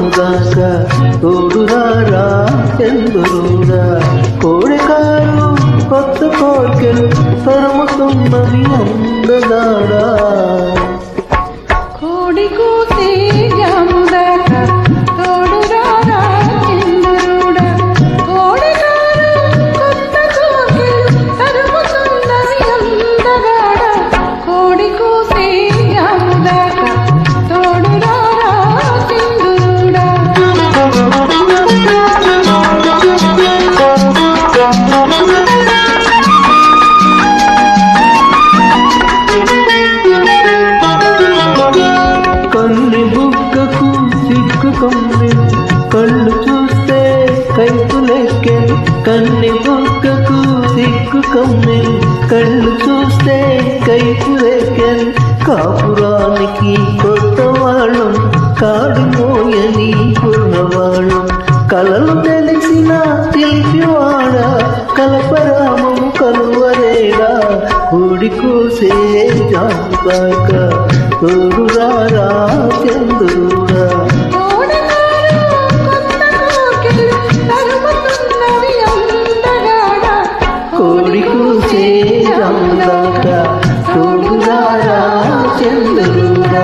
జాముదాకా తోడురారా చంద్రుడా కోడెకారు కొత్త కోర్కెలు తరుముతున్నవి అందగాడా కోడి కూసే జాముదాకా తోడురారా చంద్రుడా కోడెకారు కొత్త కోర్కెలు తరుముతున్నవి అందగాడా కోడి కూసే జాముదాకా కన్ని బుగ్గకు సిగ్గుకొంది కళ్ళు చూస్తే కైపులెక్కే కన్ని బుగ్గకు సిగ్గుకొంది కళ్ళు చూస్తే కైపులెక్కే కాపురానికి కొత్త వాళ్ళం కాడి మోయని కుర్రవాళ్ళు కలలు తెలిసిన తెలిపివాడ కలపరామము కలువరేడా ఊడి కోసే జాముదాకా తోడురారా చంద్రుడా కోడి కూసే జాముదాకా తోడురారా చంద్రుడా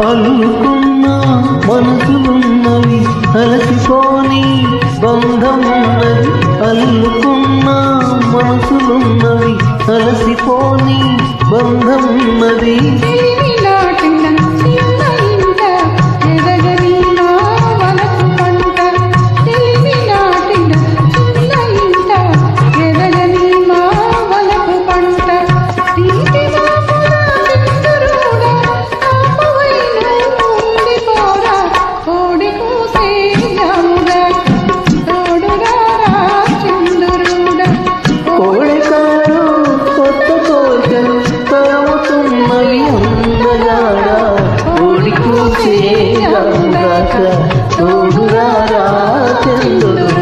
అల్లుకున్న మనసులున్నవి అలసిపోని బంధమున్నది అల్లుకున్న మనసులున్నవి అలసిపోని బంధమున్నది తోడురారా చంద్రుడా